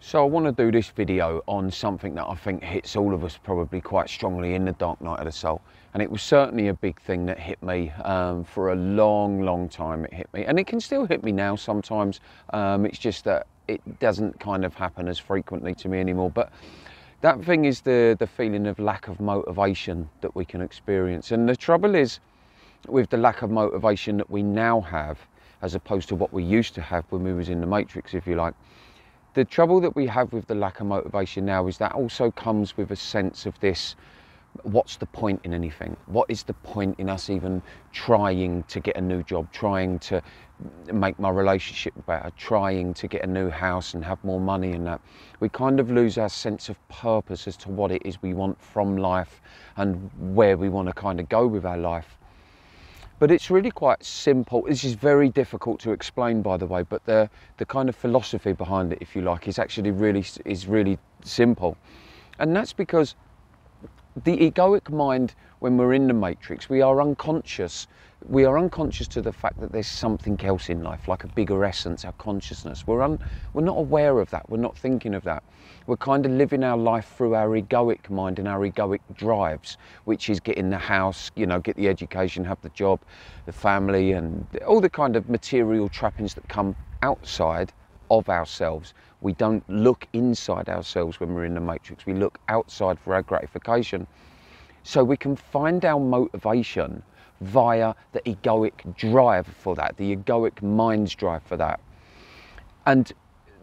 So I want to do this video on something that I think hits all of us probably quite strongly in the dark night of the soul. And it was certainly a big thing that hit me for a long time. It hit me, and it can still hit me now sometimes. It's just that it doesn't kind of happen as frequently to me anymore. But that thing is the feeling of lack of motivation that we can experience. And the trouble is with the lack of motivation that we now have, as opposed to what we used to have when we was in the Matrix, if you like. The trouble that we have with the lack of motivation now is that also comes with a sense of this, what's the point in anything? What is the point in us even trying to get a new job, trying to make my relationship better, trying to get a new house and have more money and that? We kind of lose our sense of purpose as to what it is we want from life and where we want to kind of go with our life. But it's really quite simple. This is very difficult to explain, by the way, but the kind of philosophy behind it, if you like, is actually really simple. And that's because the egoic mind, when we're in the Matrix, we are unconscious. We are unconscious to the fact that there's something else in life, like a bigger essence, our consciousness. We're not aware of that. We're not thinking of that. We're kind of living our life through our egoic mind and our egoic drives, which is getting the house, get the education, have the job, the family, and all the kind of material trappings that come outside of ourselves. We don't look inside ourselves when we're in the Matrix. We look outside for our gratification. So we can find our motivation via the egoic drive for that, the egoic mind's drive for that. And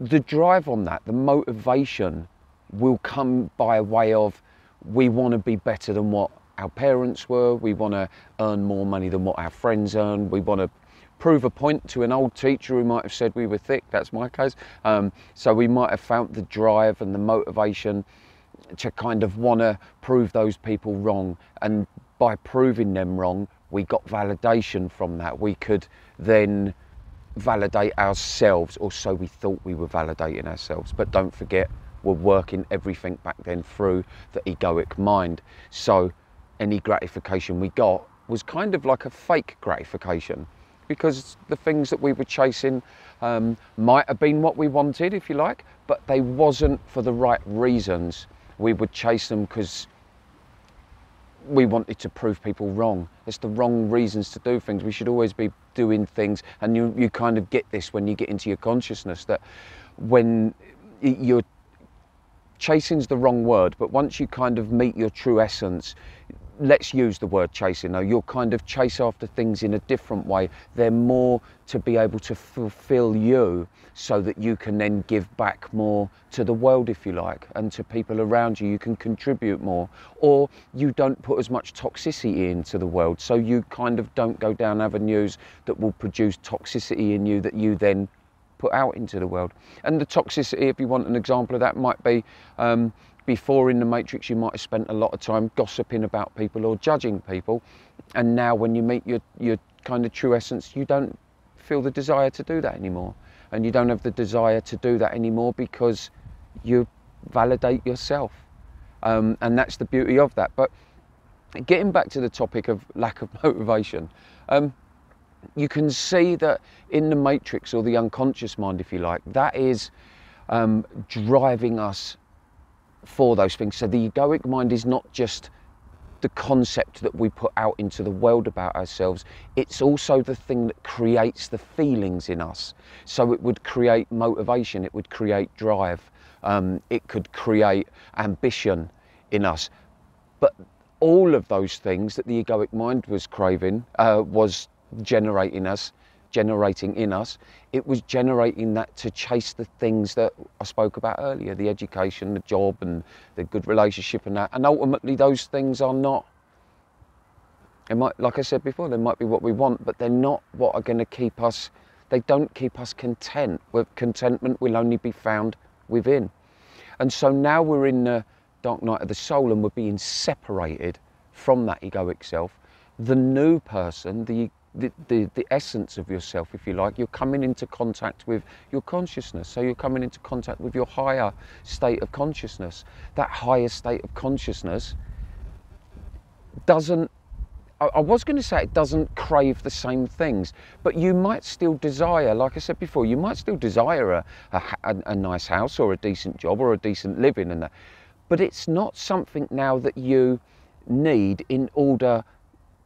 the drive on that, the motivation, will come by way of, we want to be better than what our parents were, we want to earn more money than what our friends earn, we want to prove a point to an old teacher who might have said we were thick. That's my case. So we might have found the drive and the motivation to kind of want to prove those people wrong, and by proving them wrong, we got validation from that. We could then validate ourselves, or so we thought we were validating ourselves. But don't forget, we're working everything back then through the egoic mind. So any gratification we got was kind of like a fake gratification, because the things that we were chasing might have been what we wanted, if you like, but they wasn't for the right reasons. We would chase them because we wanted to prove people wrong. It's the wrong reasons to do things. We should always be doing things, and you kind of get this when you get into your consciousness, that when you're chasing's the wrong word, but once you kind of meet your true essence, let's use the word chasing though, you'll kind of chase after things in a different way. They're more to be able to fulfill you, so that you can then give back more to the world, if you like, and to people around you. You can contribute more, or you don't put as much toxicity into the world, so you kind of don't go down avenues that will produce toxicity in you that you then put out into the world. And the toxicity, if you want an example of that, might be before in the Matrix you might have spent a lot of time gossiping about people or judging people, and now when you meet your kind of true essence, you don't feel the desire to do that anymore. And you don't have the desire to do that anymore because you validate yourself, and that's the beauty of that. But getting back to the topic of lack of motivation, you can see that in the Matrix, or the unconscious mind, if you like, that is driving us for those things. So the egoic mind is not just the concept that we put out into the world about ourselves, it's also the thing that creates the feelings in us. So it would create motivation, it would create drive, it could create ambition in us. But all of those things that the egoic mind was craving, was generating in us, it was generating that to chase the things that I spoke about earlier, the education, the job, and the good relationship and that. And ultimately those things are not, it might, like I said before, they might be what we want, but they're not what are going to keep us, they don't keep us content. Contentment will only be found within. And so now we're in the dark night of the soul, and we're being separated from that egoic self. The new person, the essence of yourself, if you like, you're coming into contact with your consciousness. So you're coming into contact with your higher state of consciousness. That higher state of consciousness doesn't I was going to say it doesn't crave the same things, but you might still desire, like I said before, you might still desire a nice house or a decent job or a decent living and that. But it's not something now that you need in order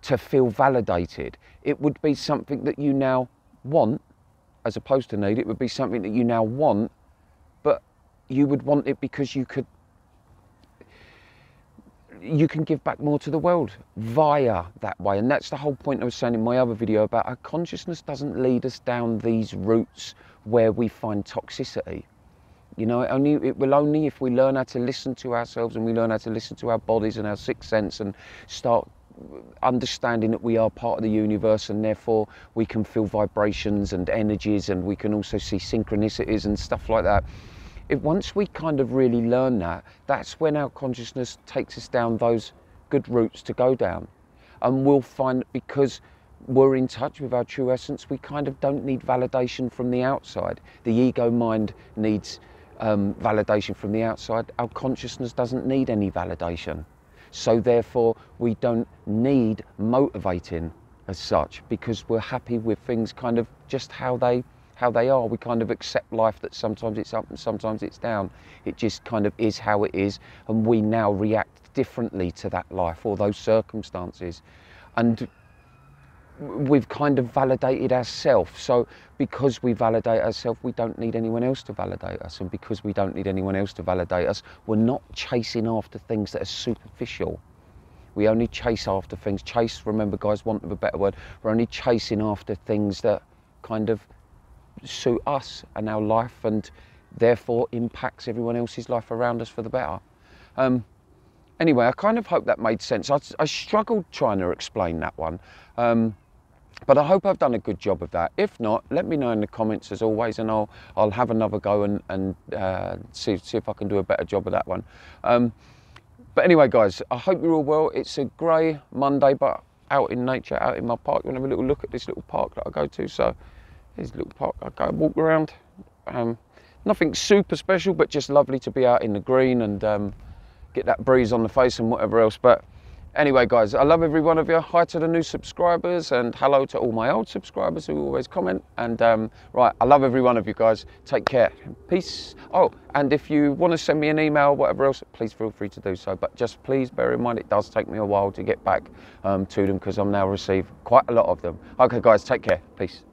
to feel validated. It would be something that you now want, as opposed to need. It would be something that you now want, but you would want it because you can give back more to the world via that way. And that's the whole point I was saying in my other video about our consciousness doesn't lead us down these routes where we find toxicity. You know, it will only if we learn how to listen to ourselves and we learn how to listen to our bodies and our sixth sense and start understanding that we are part of the universe, and therefore we can feel vibrations and energies, and we can also see synchronicities and stuff like that. Once we kind of really learn that, that's when our consciousness takes us down those good routes to go down. And we'll find that because we're in touch with our true essence, we kind of don't need validation from the outside. The ego mind needs validation from the outside. Our consciousness doesn't need any validation. So therefore, we don't need motivating as such, because we're happy with things kind of just how they are. We kind of accept life, that sometimes it's up and sometimes it's down. It just kind of is how it is, and we now react differently to that life or those circumstances. And we've kind of validated ourselves. So because we validate ourselves, we don't need anyone else to validate us. And because we don't need anyone else to validate us, we're not chasing after things that are superficial. We only chase after things. Chase, remember guys, want of a better word, we're only chasing after things that kind of suit us and our life, and therefore impacts everyone else's life around us for the better. Anyway, I kind of hope that made sense. I struggled trying to explain that one, but I hope I've done a good job of that. If not, let me know in the comments as always, and I'll have another go and see if I can do a better job of that one. But anyway guys, I hope you're all well. It's a grey Monday, but out in nature, out in my park. You want to have a little look at this little park that I go to. So here's a little park I go and walk around. Nothing super special, but just lovely to be out in the green and get that breeze on the face and whatever else. But anyway guys, I love every one of you. Hi to the new subscribers, and hello to all my old subscribers who always comment. And right, I love every one of you guys. Take care. Peace. Oh, and if you want to send me an email or whatever else, please feel free to do so. But just please bear in mind, it does take me a while to get back to them, because I'm now receive quite a lot of them. Okay guys, take care. Peace.